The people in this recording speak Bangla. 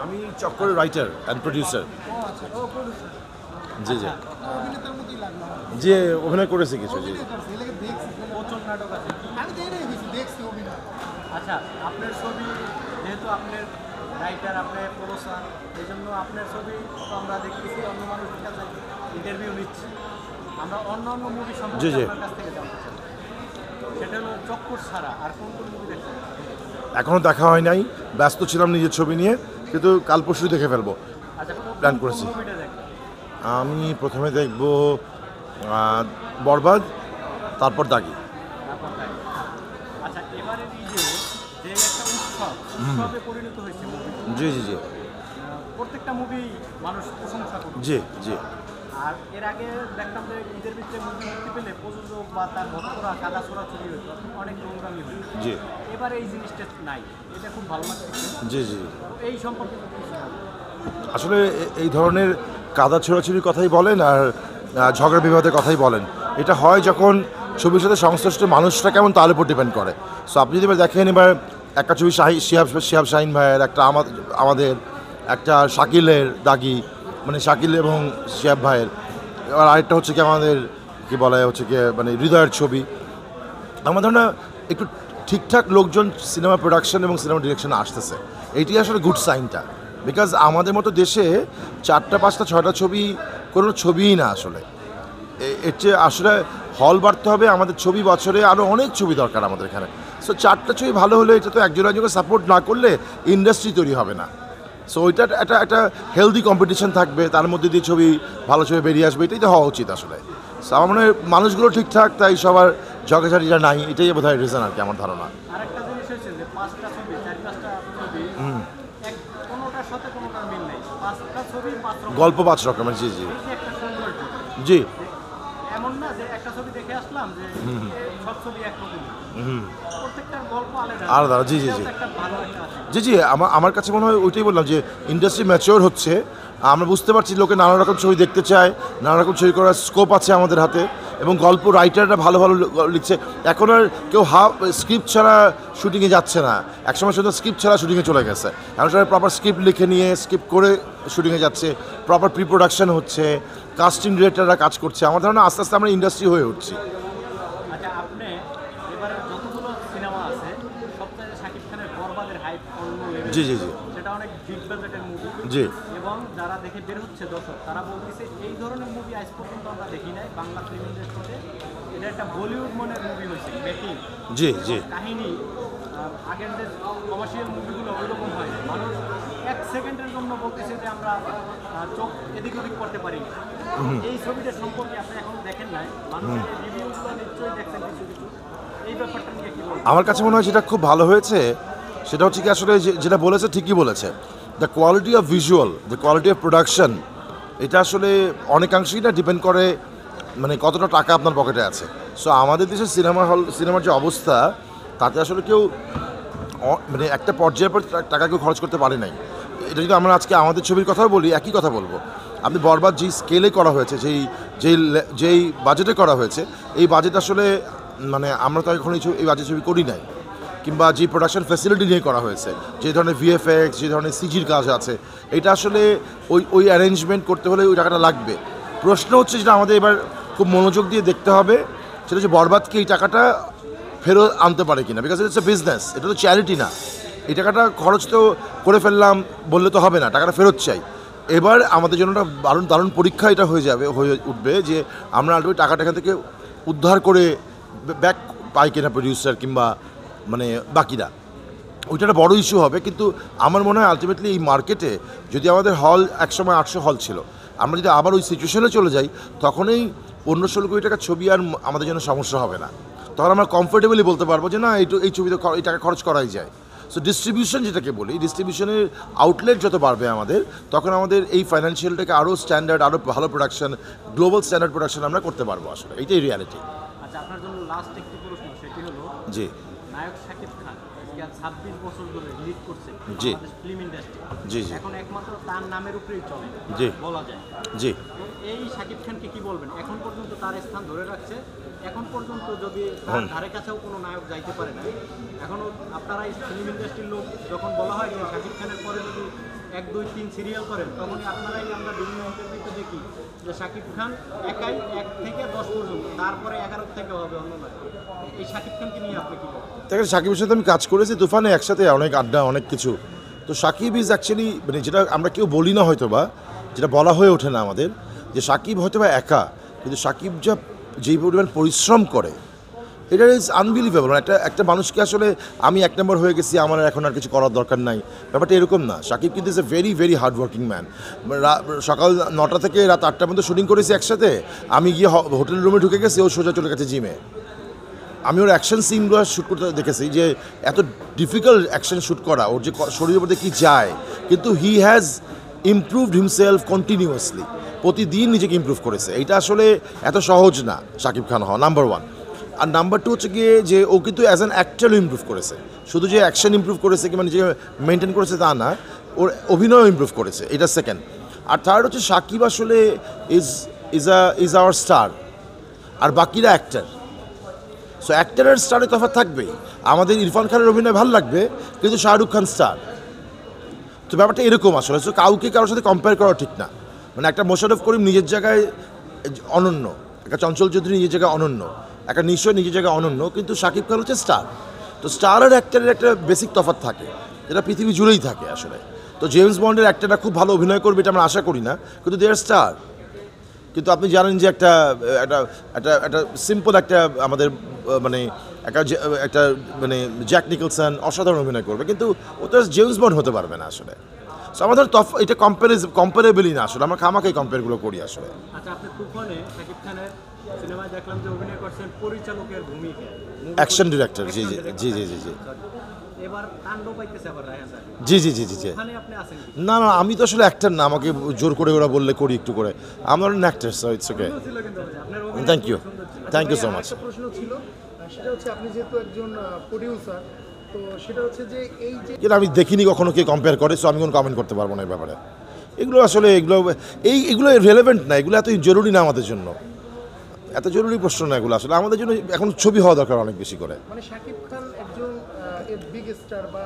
আমি চক্করের রাইটার অ্যান্ড প্রডিউসার। জি জি যে অভিনয় করেছে কিছু। জি আচ্ছা, আপনার ছবি যেহেতু আপনার রাইটার, আপনার প্রডিউসার, এই জন্য আপনার ছবি তো আমরা দেখতেছি অন্য মানুষের কাছে ইন্টারভিউ নিচ্ছি, আমরা অন্য অন্য মুভি সম্পর্কে আপনার কাছ থেকে জানতে চাই। সেটা হলো চক্কর ছাড়া আর কোন কোন মুভি দেখতে? এখনও দেখা হয় নাই, ব্যস্ত ছিলাম নিজের ছবি নিয়ে, কিন্তু কাল পরশু দেখে ফেলবো প্ল্যান করেছি। আমি প্রথমে দেখব বরবাদ, তারপর দাগি। আচ্ছা, এবারে যে একটা উৎসবে পরিণত হয়েছে জি জি জি প্রত্যেকটা মুভি মানুষ প্রশংসা করে। জি জি আর এর আগে দেখতাম যে ঈদের ভিতরে মুভি মুক্তি পেলে প্রযোজক বা তার ভক্তরা কাদা ছোড়াছুড়ি হতো, অনেক নোংরামি হতো। জি এবারে এই জিনিসটা নাই, এটা খুব ভালো লাগছে। জি জি এই সম্পর্কে আসলে এই ধরনের কাদা ছোড়াছুড়ির কথাই বলেন আর ঝগড়া বিবাদের কথাই বলেন, এটা হয় যখন ছবির সাথে সংশ্লিষ্ট মানুষটা কেমন তার উপর ডিপেন্ড করে। সো আপনি যদি এবার দেখেন, এবার একটা ছবি শিহাব শাহিন ভাইয়ের, একটা আমাদের একটা শাকিলের দাগি, মানে শাকিল এবং শিহাব ভাইয়ের, এবার আরেকটা হচ্ছে কি আমাদের কি বলা হচ্ছে কি মানে হৃদয়ের ছবি। আমার ধারণা একটু ঠিকঠাক লোকজন সিনেমা প্রোডাকশন এবং সিনেমা ডিরেকশনে আসতেছে, এইটি আসলে গুড সাইনটা। বিকজ আমাদের মতো দেশে 4টা 5টা 6টা ছবি কোনো ছবিই না আসলে। এর চেয়ে আসলে হল বাড়তে হবে, আমাদের ছবি বছরে আরও অনেক ছবি দরকার আমাদের এখানে। সো 4টা ছবি ভালো হলে, এটা তো একজন একজনকে সাপোর্ট না করলে ইন্ডাস্ট্রি তৈরি হবে না। সো ওইটা একটা হেলদি কম্পিটিশন থাকবে, তার মধ্যে দিয়ে ভালো ছবি বেরিয়ে আসবে, এটাই তো হওয়া উচিত আসলে। সো আমার মনে হয় মানুষগুলো ঠিকঠাক, তাই সবার ঝগড়াঝাটিটা নাই, এটাই বোধ হয় রিজন আর কি আমার ধারণা। আরেকটা জিনিস হয়েছে যে 5টা ছবি 4-5টা ছবি কোনোটার সাথে কোনোটার মিল নেই, 5টা ছবি 5 রকম গল্প 5 রকমের। জি জি একটা সৌন্দর্য। জি এমন না যে একটা ছবি দেখে আসলাম যে সব ছবি একরকম, প্রত্যেকটার গল্প আলাদা আলাদা। জি জি জি একটা ভালো একটা আছে। জি জি আমার কাছে মনে হয় ওইটাই বললাম যে ইন্ডাস্ট্রি ম্যাচিওর হচ্ছে। আমরা বুঝতে পারছি লোকে নানা রকম ছবি দেখতে চায়, নানা রকম ছবি করার স্কোপ আছে আমাদের হাতে, এবং গল্প রাইটাররা ভালো ভালো লিখছে। এখন আর কেউ স্ক্রিপ্ট ছাড়া শুটিংয়ে যাচ্ছে না, একসময় শুধু স্ক্রিপ্ট ছাড়া শুটিংয়ে চলে গেছে। এখন সবাই প্রপার স্ক্রিপ্ট লিখে নিয়ে স্ক্রিপ্ট করে শুটিংয়ে যাচ্ছে, প্রপার প্রি প্রোডাকশন হচ্ছে, কাস্টিং ডিরেক্টররা কাজ করছে। আমার ধারণা আস্তে আস্তে আমরা ইন্ডাস্ট্রি হয়ে উঠছি। আচ্ছা, আপনি এবারে যতগুলো সিনেমা আছে সবচেয়ে শাকিব খানের বরবাদের হাইপ অন্য লেভেল। জি জি জি সেটা অনেক বিগ বাজেটের মুভি। জি এবং যারা দেখে বের হচ্ছে দর্শক, তারা বলতেছে এই ধরনের মুভি আজ পর্যন্ত আমরা দেখি নাই বাংলা ফিল্ম ইন্ডাস্ট্রিতে। এটা একটা বলিউড মনের মুভি হয়েছে, মেকিং জি জি কাহিনী। আগের যে কমার্শিয়াল মুভিগুলো ওইরকম হয়, মানুষ 1 সেকেন্ডের জন্য বলতেছে যে আমরা চোখ এদিক ওদিক করতে পারি না। এই ছবিটা সম্পর্কে আপনি এখন দেখেন নাই, মানুষের রিভিউগুলো নিশ্চয়ই দেখছেন কিছু কিছু, এই ব্যাপারটা নিয়ে কি বলবেন? আমার কাছে মনে হয় যেটা খুব ভালো হয়েছে সেটা হচ্ছে কি আসলে যেটা বলেছে ঠিকই বলেছে। The quality of visual, the quality of production, এটা আসলে অনেকাংশেই না ডিপেন্ড করে মানে কতটা টাকা আপনার পকেটে আছে। সো আমাদের দেশের সিনেমার যে অবস্থা, তাতে আসলে কেউ মানে একটা পর্যায়ের পর টাকা কেউ খরচ করতে পারে নাই। এটা যদি আমরা আজকে আমাদের ছবির কথাও বলি, একই কথা বলবো। আপনি বরবাদ যেই স্কেলে করা হয়েছে, যেই বাজেটে করা হয়েছে, এই বাজেট আসলে মানে আমরা তো এখন এই বাজেট ছবি করি নাই, কিংবা যে প্রোডাকশন ফ্যাসিলিটি নিয়ে করা হয়েছে, যে ধরনের ভিএফএক্স, যে ধরনের সিজির কাজ আছে, এটা আসলে ওই অ্যারেঞ্জমেন্ট করতে হলে ওই টাকাটা লাগবে। প্রশ্ন হচ্ছে যেটা আমাদের এবার খুব মনোযোগ দিয়ে দেখতে হবে, সেটা হচ্ছে বরবাদকে এই টাকাটা ফেরত আনতে পারে কিনা। বিকজ ইটস এ বিজনেস, এটা তো চ্যারিটি না। এই টাকাটা খরচ তো করে ফেললাম বললে তো হবে না, টাকাটা ফেরত চাই। এবার আমাদের জন্য একটা দারুণ পরীক্ষা এটা হয়ে উঠবে যে আমরা আলটিমেটলি টাকাটা এখান থেকে উদ্ধার করে ব্যাক পাই কিনা প্রডিউসার কিংবা মানে বাকিরা। ওইটা একটা বড় ইস্যু হবে। কিন্তু আমার মনে হয় আলটিমেটলি এই মার্কেটে যদি আমাদের হল একসময় 800 হল ছিল, আমরা যদি আবার ওই সিচুয়েশনে চলে যাই, তখনই 15-16 কোটি টাকার ছবি আর আমাদের জন্য সমস্যা হবে না। তখন আমরা কমফোর্টেবলি বলতে পারবো যে না, এই ছবিতে এই টাকা খরচ করাই যায়। সো ডিস্ট্রিবিউশন যেটাকে বলি, ডিস্ট্রিবিউশনের আউটলেট যত বাড়বে আমাদের, তখন আমাদের এই ফাইন্যান্সিয়ালটাকে আরও স্ট্যান্ডার্ড, আরও ভালো প্রোডাকশন, গ্লোবাল স্ট্যান্ডার্ড প্রোডাকশন আমরা করতে পারবো। আসলে এইটাই রিয়ালিটি। আচ্ছা, আপনার জন্য লাস্ট একটি প্রশ্ন, সেটি হলো জি নায়ক শাকিব খান 26 বছর ধরে লিড করছে জি ফিল্ম ইন্ডাস্ট্রি। জি জি এখন একমাত্র তার নামের উপরেই চলে জি বলা যায়। জি এই শাকিব খানকে কি বলবেন? এখন পর্যন্ত তার স্থান ধরে রাখছে, এখন পর্যন্ত যদি তার ধারে কাছেও কোনো নায়ক যাইতে পারে না। এখনও আপনারা এই ফিল্ম ইন্ডাস্ট্রির লোক যখন বলা হয় যে শাকিব খানের পরে যদি 1, 2, 3 সিরিয়াল করেন তখনই আপনারাই আমরা বিভিন্ন ইন্টারভিউতে দেখি যে শাকিব খান একাই 1 থেকে 10 পর্যন্ত, তারপরে 11 থেকে হবে অন্য না। এই শাকিব খানকে নিয়ে আপনি কি বলেন? দেখেন সাকিবের সাথে আমি কাজ করেছি তুফানে, একসাথে অনেক আড্ডা অনেক কিছু। তো সাকিব ইজ অ্যাকচুয়ালি মানে যেটা আমরা কেউ বলি না হয়তো বা, যেটা বলা হয়ে ওঠে না আমাদের, যে সাকিব হয়তো বা একা, কিন্তু সাকিব যা যেই পরিমাণ পরিশ্রম করে এটা ইজ আনবিলিভেবল। একটা মানুষকে আসলে আমি 1 নম্বর হয়ে গেছি, আমার এখন আর কিছু করার দরকার নাই, ব্যাপারটা এরকম না। সাকিব কিন্তু is a very very hard working man. সকাল 9টা থেকে রাত 8টা পর্যন্ত শুটিং করেছি একসাথে। আমি গিয়ে হোটেল রুমে ঢুকে গেছি, ও সোজা চলে গেছে জিমে। আমি ওর অ্যাকশন সিনগুলো শ্যুট করতে দেখেছি, যে এত ডিফিকাল্ট অ্যাকশন শ্যুট করা, ওর যে শরীরের মধ্যে কী যায়, কিন্তু he has improved himself continuously, প্রতিদিন নিজেকে ইমপ্রুভ করেছে। এইটা আসলে এত সহজ না শাকিব খান হওয়া, নাম্বার 1। আর নাম্বার 2 হচ্ছে গিয়ে যে ও কিন্তু অ্যাজ অ্যান অ্যাক্টরও ইমপ্রুভ করেছে, শুধু যে অ্যাকশন ইমপ্রুভ করেছে কিংবা নিজেকে মেনটেন করেছে তা না, ওর অভিনয় ইমপ্রুভ করেছে, এটা সেকেন্ড। আর থার্ড হচ্ছে সাকিব আসলে ইজ আওয়ার স্টার, আর বাকিরা অ্যাক্টার। সো অ্যাক্টারের স্টারে তফাৎ থাকবেই। আমাদের ইরফান খানের অভিনয় ভালো লাগবে, কিন্তু শাহরুখ খান স্টার। তো ব্যাপারটা এরকম আসলে। সো কাউকে কারোর সাথে কম্পেয়ার করা ঠিক না। মানে একটা মোশাররফ করিম নিজের জায়গায় অনন্য, একটা চঞ্চল চৌধুরী নিজের জায়গায় অনন্য, একটা নিশ্চয় নিজের জায়গায় অনন্য, কিন্তু শাকিব খান হচ্ছে স্টার। তো স্টার আর অ্যাক্টারের একটা বেসিক তফাৎ থাকে, যেটা পৃথিবী জুড়েই থাকে আসলে। তো জেমস বন্ডের অ্যাক্টারটা খুব ভালো অভিনয় করবে এটা আমরা আশা করি না, কিন্তু দে আর স্টার। কিন্তু আপনি জানেন যে একটা একটা একটা একটা সিম্পল একটা আমাদের মানে একটা মানে জ্যাক নিকলসন অসাধারণ অভিনয় করবে, কিন্তু ও তো জেমস বন্ড হতে পারবে না আসলে। সো আমাদের এটা কম্পারেবলই না আসলে, আমরা খামাখাই কম্পেয়ারগুলো করি আসলে। আচ্ছা, আপনি তুফানে শাকিব খানের সিনেমায় দেখলাম যে অভিনয় করছেন পরিচালকের ভূমিকা, অ্যাকশন ডিরেক্টর, জি জি জি জি জি জি এবার তাণ্ডব পাইতেছে আবার রায়হান স্যার, জি জি জি জি জি ওখানে আপনি আছেন কি? না না, আমি তো আসলে অ্যাক্টর না, আমাকে জোর করে ওরা বললে করি একটু করে। আমার অ্যাক্টর, সো ইটস ওকে। ছিল কিন্তু আপনার অভিনয় থ্যাংক ইউ, খুব সুন্দর ছিল। Thank you so much. একটা প্রশ্ন ছিল, সেটা হচ্ছে আপনি যেহেতু একজন প্রডিউসার, তো সেটা হচ্ছে যে এই যে কিন্তু আমি দেখিনি কখনো কে কম্পেয়ার করে, সো আমি কোনো কমেন্ট করতে পারবো না এই ব্যাপারে। এগুলো আসলে এগুলো রেলেভেন্ট না, এগুলো এত জরুরি না আমাদের জন্য, এত জরুরি প্রশ্ন না এগুলো আসলে। আমাদের জন্য এখন ছবি হওয়া দরকার অনেক বেশি করে। মানে শাকিব খান একজন বিগ স্টার বা